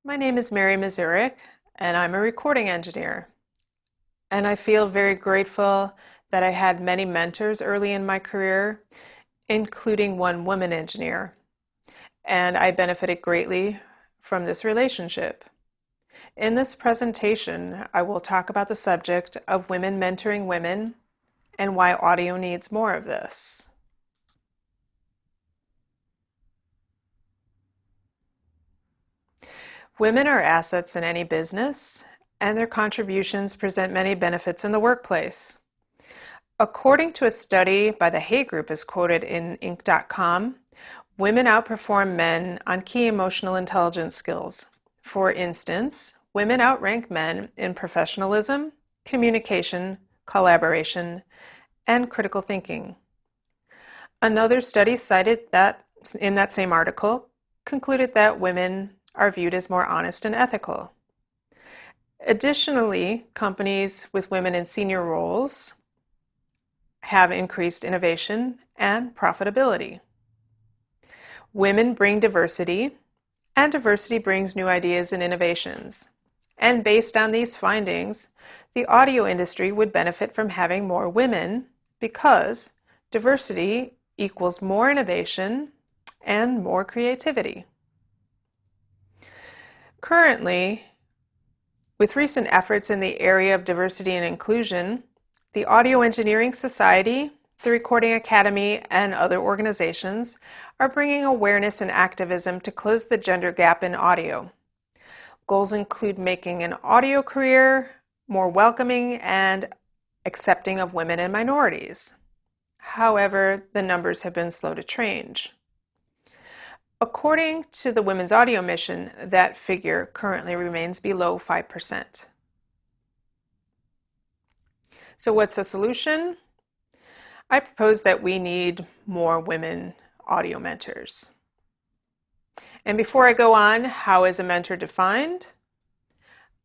My name is Mary Mazurek, and I'm a recording engineer. And I feel very grateful that I had many mentors early in my career, including one woman engineer. And I benefited greatly from this relationship. In this presentation, I will talk about the subject of women mentoring women and why audio needs more of this. Women are assets in any business, and their contributions present many benefits in the workplace. According to a study by the Hay Group as quoted in Inc.com, women outperform men on key emotional intelligence skills. For instance, women outrank men in professionalism, communication, collaboration, and critical thinking. Another study cited that in that same article concluded that women are viewed as more honest and ethical. Additionally, companies with women in senior roles have increased innovation and profitability. Women bring diversity, and diversity brings new ideas and innovations. And based on these findings, the audio industry would benefit from having more women because diversity equals more innovation and more creativity. Currently, with recent efforts in the area of diversity and inclusion, the Audio Engineering Society, the Recording Academy, and other organizations are bringing awareness and activism to close the gender gap in audio. Goals include making an audio career more welcoming and accepting of women and minorities. However, the numbers have been slow to change. According to the Women's Audio Mission, that figure currently remains below 5%. So what's the solution? I propose that we need more women audio mentors. And before I go on, how is a mentor defined?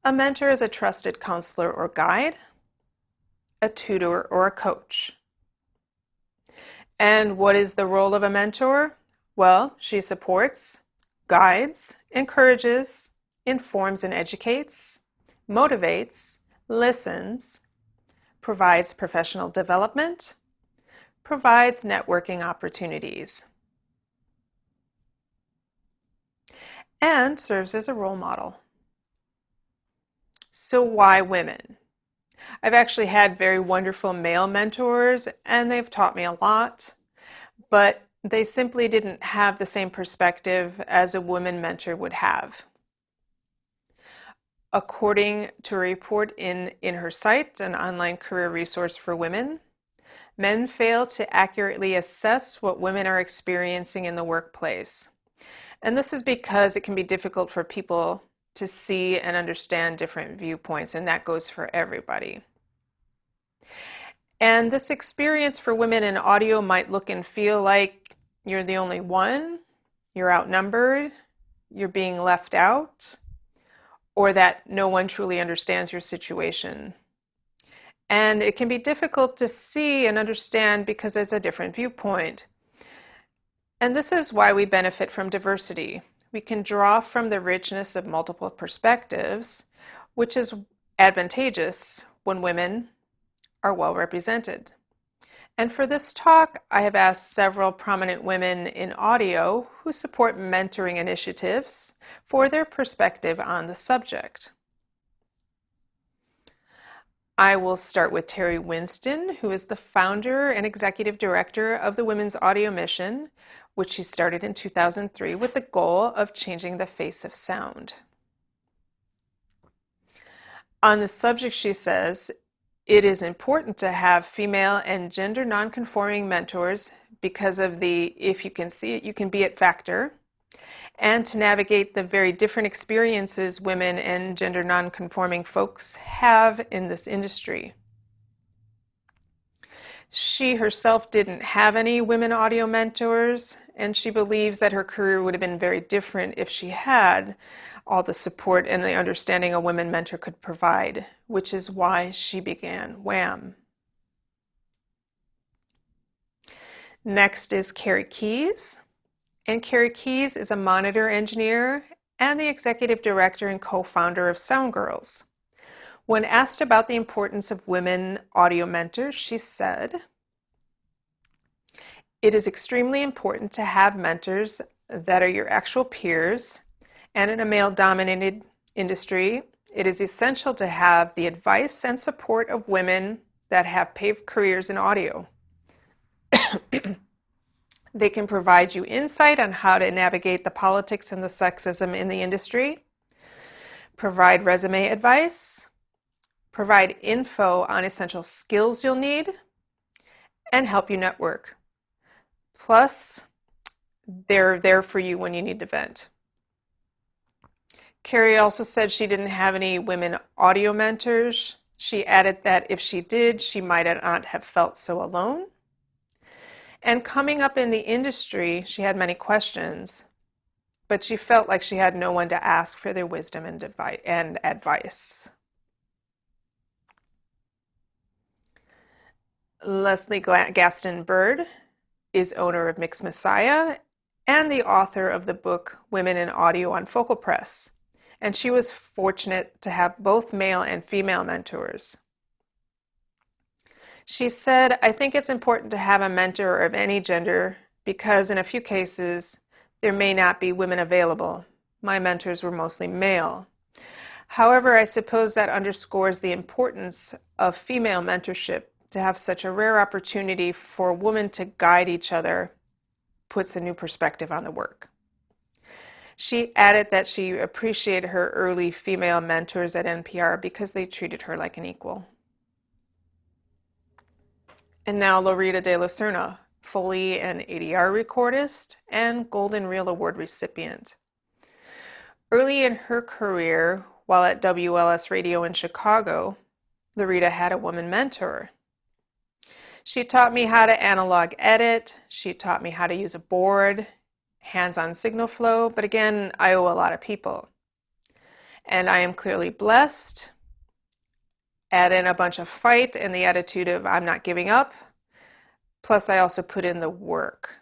A mentor is a trusted counselor or guide, a tutor or a coach. And what is the role of a mentor? Well, she supports, guides, encourages, informs and educates, motivates, listens, provides professional development, provides networking opportunities, and serves as a role model. So why women? I've actually had very wonderful male mentors, and they've taught me a lot, but they simply didn't have the same perspective as a woman mentor would have. According to a report in her Cite, an online career resource for women, men fail to accurately assess what women are experiencing in the workplace. And this is because it can be difficult for people to see and understand different viewpoints, and that goes for everybody. And this experience for women in audio might look and feel like you're the only one, you're outnumbered, you're being left out, or that no one truly understands your situation. And it can be difficult to see and understand because it's a different viewpoint. And this is why we benefit from diversity. We can draw from the richness of multiple perspectives, which is advantageous when women are well represented. And for this talk, I have asked several prominent women in audio who support mentoring initiatives for their perspective on the subject. I will start with Terry Winston, who is the founder and executive director of the Women's Audio Mission, which she started in 2003 with the goal of changing the face of sound. On the subject, she says, it is important to have female and gender nonconforming mentors because of the if you can see it, you can be it factor, and to navigate the very different experiences women and gender nonconforming folks have in this industry. She herself didn't have any women audio mentors, and she believes that her career would have been very different if she had all the support and the understanding a women mentor could provide, which is why she began WHAM. Next is Carrie Keys. And Carrie Keys is a monitor engineer and the executive director and co-founder of Sound Girls. When asked about the importance of women audio mentors, she said, "It is extremely important to have mentors that are your actual peers, and in a male-dominated industry, it is essential to have the advice and support of women that have paved careers in audio. They can provide you insight on how to navigate the politics and the sexism in the industry, provide resume advice, provide info on essential skills you'll need, and help you network. Plus, they're there for you when you need to vent." Carrie also said she didn't have any women audio mentors. She added that if she did, she might not have felt so alone. And coming up in the industry, she had many questions, but she felt like she had no one to ask for their wisdom and advice. Leslie Gaston-Bird is owner of Mix Messiah and the author of the book Women in Audio on Focal Press. And she was fortunate to have both male and female mentors. She said, "I think it's important to have a mentor of any gender because in a few cases, there may not be women available. My mentors were mostly male. However, I suppose that underscores the importance of female mentorship. To have such a rare opportunity for women to guide each other puts a new perspective on the work." She added that she appreciated her early female mentors at NPR because they treated her like an equal. And now Lorita De La Cerna, Foley and ADR recordist and Golden Reel Award recipient. Early in her career, while at WLS Radio in Chicago, Lorita had a woman mentor. She taught me how to analog edit. She taught me how to use a board, hands-on signal flow, but again, I owe a lot of people. And I am clearly blessed. Add in a bunch of fight and the attitude of I'm not giving up. Plus, I also put in the work.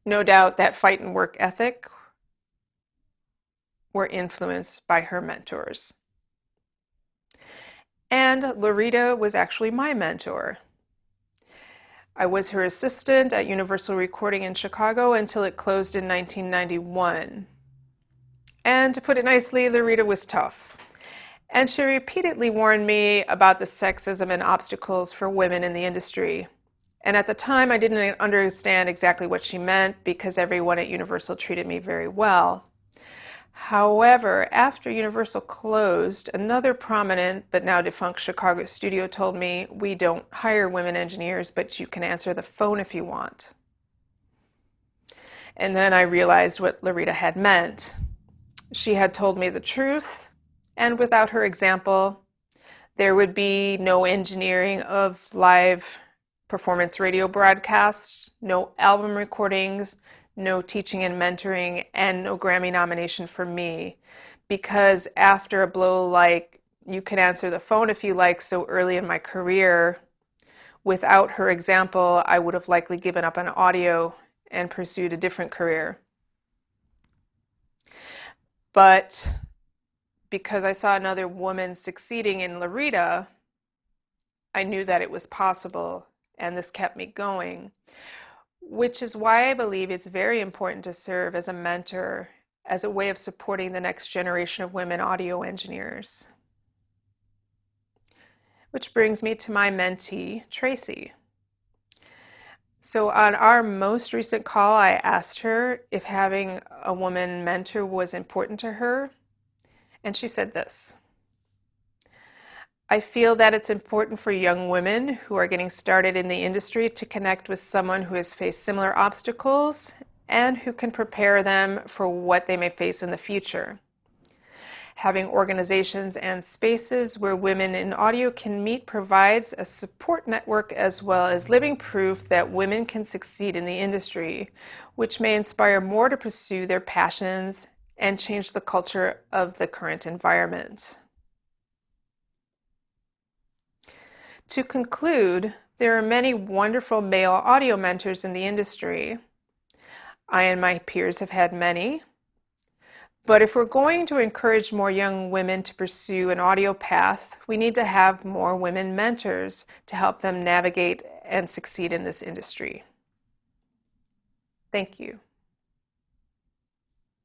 No doubt that fight and work ethic were influenced by her mentors. And Lorita was actually my mentor. I was her assistant at Universal Recording in Chicago until it closed in 1991. And to put it nicely, Lorita was tough. And she repeatedly warned me about the sexism and obstacles for women in the industry. And at the time, I didn't understand exactly what she meant because everyone at Universal treated me very well. However, after Universal closed, another prominent but now defunct Chicago studio told me, "We don't hire women engineers, but you can answer the phone if you want." And then I realized what Lorita had meant. She had told me the truth, and without her example, there would be no engineering of live performance radio broadcasts, no album recordings, no teaching and mentoring, and no Grammy nomination for me. Because after a blow like "you can answer the phone if you like" so early in my career, without her example, I would have likely given up on audio and pursued a different career. But because I saw another woman succeeding in Lorita, I knew that it was possible, and this kept me going. Which is why I believe it's very important to serve as a mentor as a way of supporting the next generation of women audio engineers. Which brings me to my mentee, Tracy. So on our most recent call, I asked her if having a woman mentor was important to her, and she said this: "I feel that it's important for young women who are getting started in the industry to connect with someone who has faced similar obstacles and who can prepare them for what they may face in the future. Having organizations and spaces where women in audio can meet provides a support network as well as living proof that women can succeed in the industry, which may inspire more to pursue their passions and change the culture of the current environment." To conclude, there are many wonderful male audio mentors in the industry. I and my peers have had many. But if we're going to encourage more young women to pursue an audio path, we need to have more women mentors to help them navigate and succeed in this industry. Thank you.